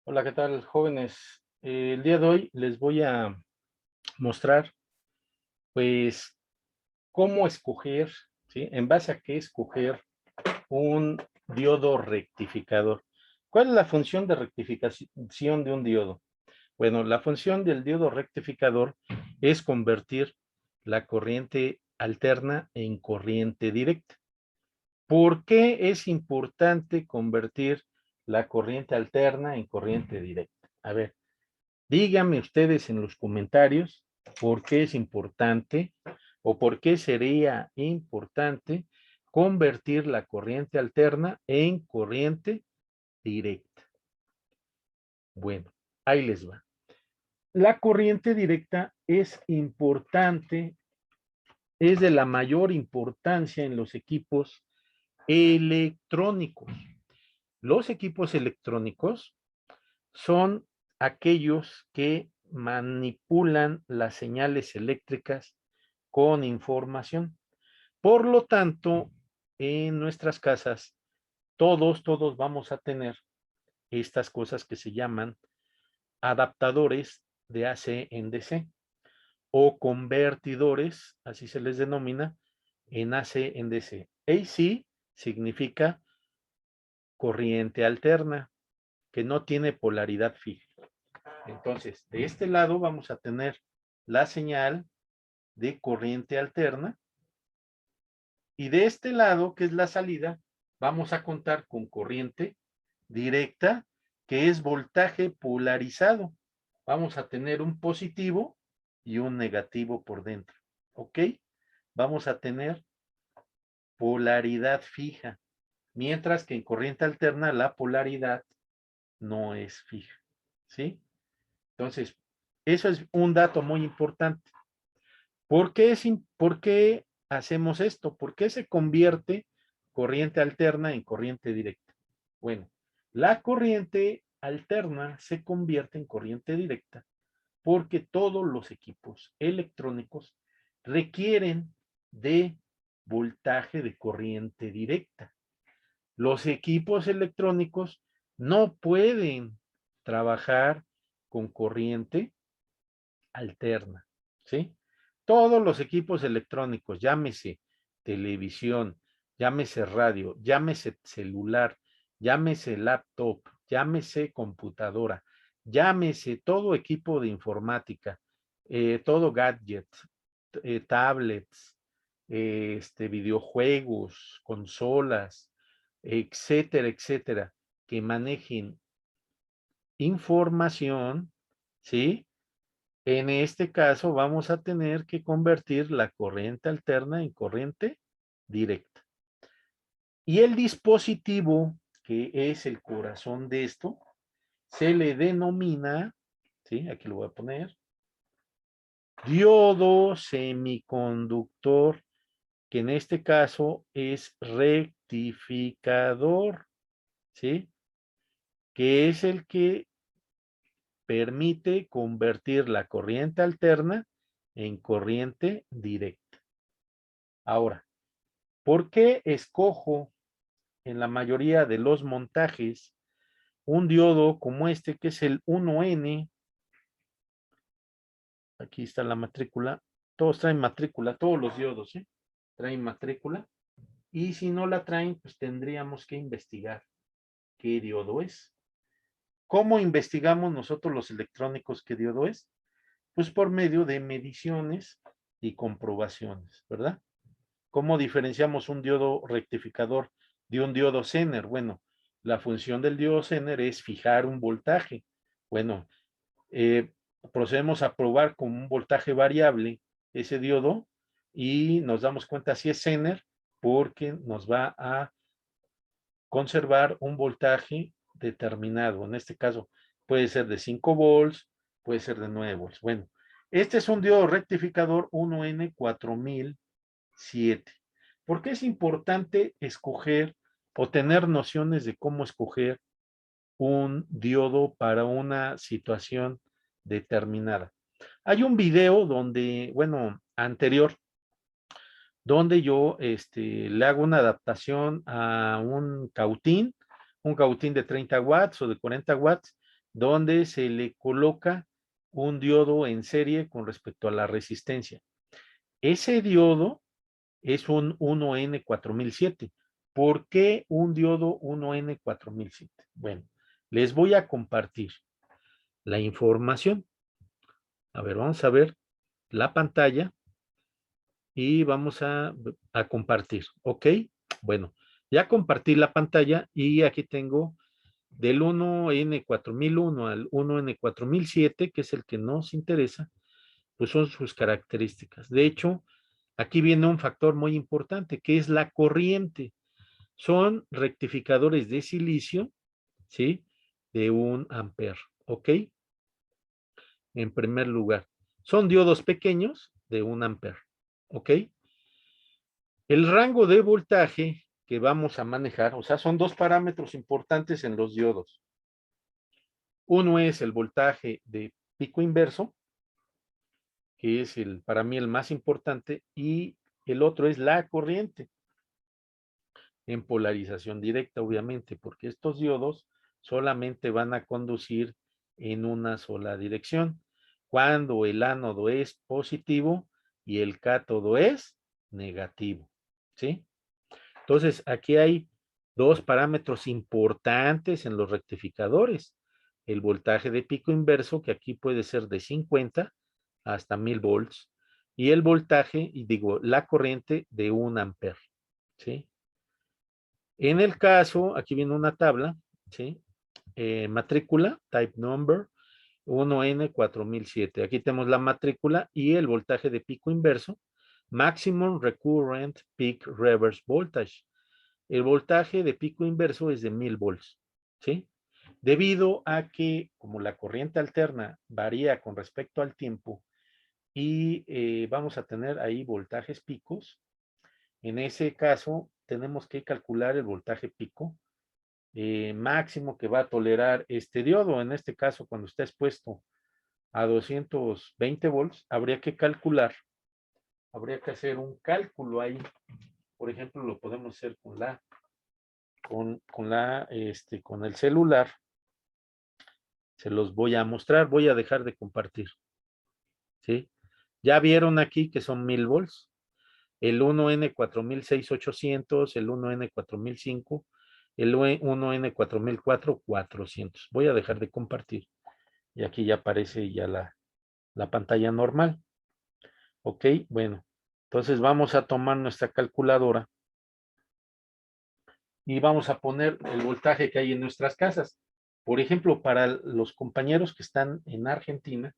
Hola, ¿qué tal, jóvenes? El día de hoy les voy a mostrar, pues, cómo escoger, ¿sí? En base a qué escoger un diodo rectificador. ¿Cuál es la función de rectificación de un diodo? Bueno, la función del diodo rectificador es convertir la corriente alterna en corriente directa. ¿Por qué es importante convertir la corriente alterna en corriente directa? A ver. Díganme ustedes en los comentarios por qué es importante o por qué sería importante convertir la corriente alterna en corriente directa. Bueno, ahí les va. La corriente directa es importante, es de la mayor importancia en los equipos electrónicos. Los equipos electrónicos son aquellos que manipulan las señales eléctricas con información. Por lo tanto, en nuestras casas, todos vamos a tener estas cosas que se llaman adaptadores de AC en DC o convertidores, así se les denomina, en AC en DC. AC significa corriente alterna, que no tiene polaridad fija. Entonces, de este lado vamos a tener la señal de corriente alterna y de este lado, que es la salida, vamos a contar con corriente directa, que es voltaje polarizado. Vamos a tener un positivo y un negativo por dentro. ¿Ok? Vamos a tener polaridad fija, mientras que en corriente alterna la polaridad no es fija. ¿Sí? Entonces, eso es un dato muy importante. ¿Por qué hacemos esto? ¿Por qué se convierte corriente alterna en corriente directa? Bueno, la corriente alterna se convierte en corriente directa porque todos los equipos electrónicos requieren de voltaje de corriente directa. Los equipos electrónicos no pueden trabajar con corriente alterna, ¿sí? Todos los equipos electrónicos, llámese televisión, llámese radio, llámese celular, llámese laptop, llámese computadora, llámese todo equipo de informática, todo gadget, tablets, videojuegos, consolas, etcétera, etcétera, que manejen información, ¿sí? En este caso vamos a tener que convertir la corriente alterna en corriente directa. Y el dispositivo, que es el corazón de esto, se le denomina, ¿sí? Aquí lo voy a poner, diodo semiconductor, que en este caso es rectificador, ¿sí? Que es el que permite convertir la corriente alterna en corriente directa. Ahora, ¿por qué escojo en la mayoría de los montajes un diodo como este, que es el 1N? Aquí está la matrícula. Todos traen matrícula, todos los diodos, ¿eh? Traen matrícula. Y si no la traen, pues tendríamos que investigar qué diodo es. ¿Cómo investigamos nosotros los electrónicos qué diodo es? Pues por medio de mediciones y comprobaciones, ¿verdad? ¿Cómo diferenciamos un diodo rectificador de un diodo Zener? Bueno, la función del diodo Zener es fijar un voltaje. Bueno, eh, procedemos a probar con un voltaje variable ese diodo y nos damos cuenta si es Zener porque nos va a conservar un voltaje determinado. En este caso puede ser de 5 volts, puede ser de 9 volts. Bueno, este es un diodo rectificador 1N4007. ¿Por qué es importante escoger o tener nociones de cómo escoger un diodo para una situación determinada? Hay un video donde, bueno, anterior, donde yo le hago una adaptación a un cautín de 30 watts o de 40 watts, donde se le coloca un diodo en serie con respecto a la resistencia. Ese diodo es un 1N4007. ¿Por qué un diodo 1N4007? Bueno, les voy a compartir la información. A ver, vamos a ver la pantalla y vamos a compartir, ¿ok? Bueno, ya compartí la pantalla y aquí tengo del 1N4001 al 1N4007, que es el que nos interesa, pues son sus características. De hecho, aquí viene un factor muy importante, que es la corriente. Son rectificadores de silicio, ¿sí? De 1 amper, ¿ok? En primer lugar. Son diodos pequeños de 1 amper, ¿ok? El rango de voltaje que vamos a manejar, o sea, son dos parámetros importantes en los diodos. Uno es el voltaje de pico inverso, que es para mí el más importante, y el otro es la corriente en polarización directa, obviamente, porque estos diodos solamente van a conducir en una sola dirección, cuando el ánodo es positivo y el cátodo es negativo, ¿sí? Entonces, aquí hay dos parámetros importantes en los rectificadores. El voltaje de pico inverso, que aquí puede ser de 50 hasta 1000 volts, y el voltaje, y digo, la corriente de 1 amper, ¿sí? En el caso, aquí viene una tabla, ¿sí? Matrícula, type number, 1N4007. Aquí tenemos la matrícula y el voltaje de pico inverso, maximum recurrent peak reverse voltage. El voltaje de pico inverso es de 1000 volts, ¿sí? Debido a que, como la corriente alterna varía con respecto al tiempo y vamos a tener ahí voltajes picos, en ese caso tenemos que calcular el voltaje pico máximo que va a tolerar este diodo. En este caso, cuando está expuesto a 220 volts, habría que calcular, habría que hacer un cálculo ahí. Por ejemplo, lo podemos hacer con el celular. Se los voy a mostrar, voy a dejar de compartir, ¿sí? Ya vieron aquí que son 1000 volts, el 1N4006-800, el 1N4005, el 1N4004, 400. Voy a dejar de compartir y aquí ya aparece ya la pantalla normal. Ok, bueno, entonces vamos a tomar nuestra calculadora y vamos a poner el voltaje que hay en nuestras casas. Por ejemplo, para los compañeros que están en Argentina,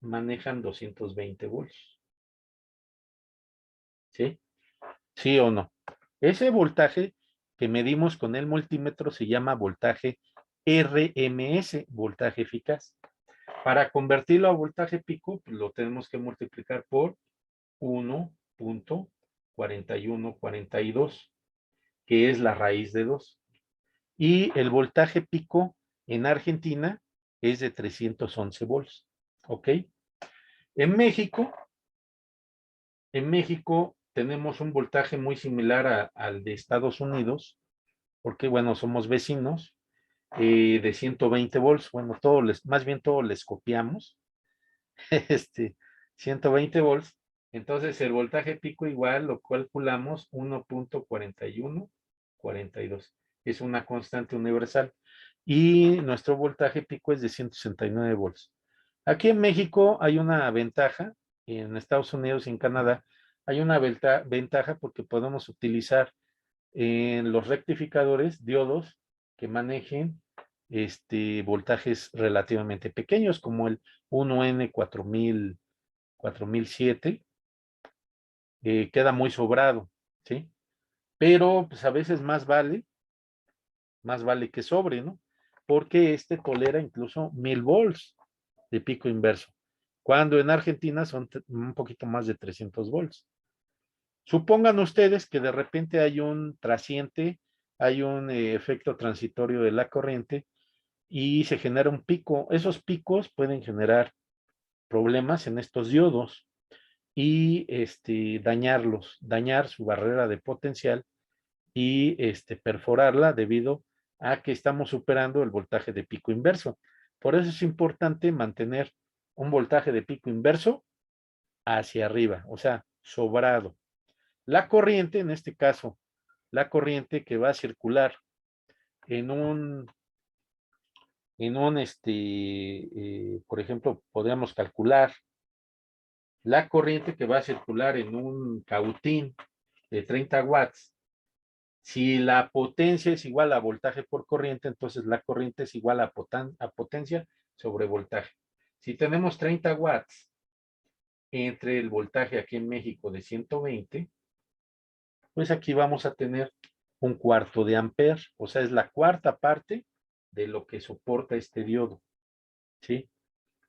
manejan 220 volts. ¿Sí? ¿Sí o no? Ese voltaje que medimos con el multímetro se llama voltaje RMS, voltaje eficaz. Para convertirlo a voltaje pico, pues lo tenemos que multiplicar por 1.4142, que es la raíz de 2. Y el voltaje pico en Argentina es de 311 volts. ¿Ok? En México, en México tenemos un voltaje muy similar al de Estados Unidos, porque bueno, somos vecinos, de 120 volts. Bueno, más bien todo les copiamos, 120 volts. Entonces el voltaje pico igual lo calculamos 1.4142. Es una constante universal. Y nuestro voltaje pico es de 169 volts. Aquí en México hay una ventaja, en Estados Unidos y en Canadá hay una ventaja porque podemos utilizar en los rectificadores diodos que manejen voltajes relativamente pequeños, como el 1N4007, queda muy sobrado, ¿sí? Pero pues a veces más vale que sobre, ¿no? Porque tolera incluso 1000 volts de pico inverso, cuando en Argentina son un poquito más de 300 volts. Supongan ustedes que de repente hay un trasiente, hay un efecto transitorio de la corriente y se genera un pico. Esos picos pueden generar problemas en estos diodos y dañar su barrera de potencial y perforarla debido a que estamos superando el voltaje de pico inverso. Por eso es importante mantener un voltaje de pico inverso hacia arriba, o sea, sobrado. La corriente, en este caso, la corriente que va a circular en por ejemplo, podríamos calcular la corriente que va a circular en un cautín de 30 watts. Si la potencia es igual a voltaje por corriente, entonces la corriente es igual a potencia sobre voltaje. Si tenemos 30 watts entre el voltaje aquí en México de 120, pues aquí vamos a tener un cuarto de amper, o sea, es la cuarta parte de lo que soporta este diodo, ¿sí?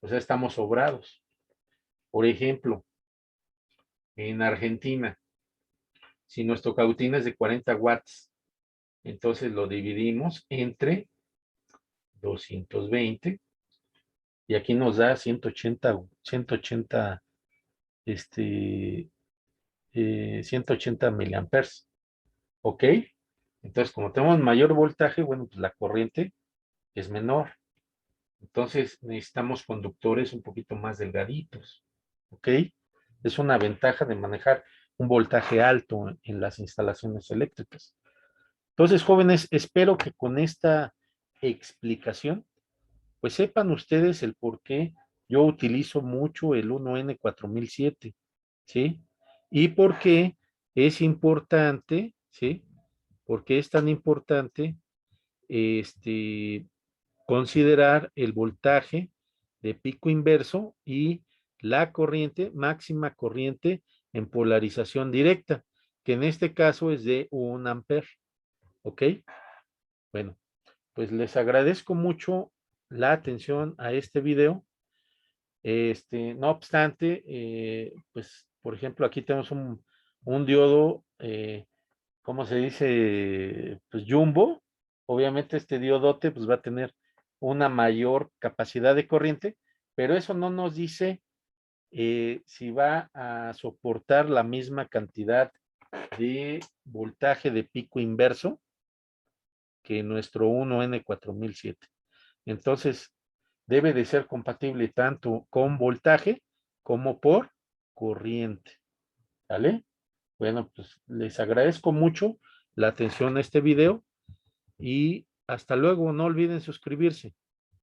O sea, estamos sobrados. Por ejemplo, en Argentina, si nuestro cautín es de 40 watts, entonces lo dividimos entre 220 y aquí nos da 180, 180 miliamperes, ¿ok? Entonces, como tenemos mayor voltaje, bueno, pues la corriente es menor. Entonces, necesitamos conductores un poquito más delgaditos, ¿ok? Es una ventaja de manejar un voltaje alto en las instalaciones eléctricas. Entonces, jóvenes, espero que con esta explicación, pues sepan ustedes el por qué yo utilizo mucho el 1N4007, ¿sí? Y por qué es importante, ¿sí? ¿Por qué es tan importante considerar el voltaje de pico inverso y la corriente, máxima corriente en polarización directa, que en este caso es de 1 amper, ¿ok? Bueno, pues les agradezco mucho la atención a este video. No obstante, pues, por ejemplo, aquí tenemos un diodo, ¿cómo se dice? Pues jumbo. Obviamente este diodote pues va a tener una mayor capacidad de corriente, pero eso no nos dice si va a soportar la misma cantidad de voltaje de pico inverso que nuestro 1N4007. Entonces, debe de ser compatible tanto con voltaje como por corriente. ¿Vale? Bueno, pues les agradezco mucho la atención a este video y hasta luego. No olviden suscribirse.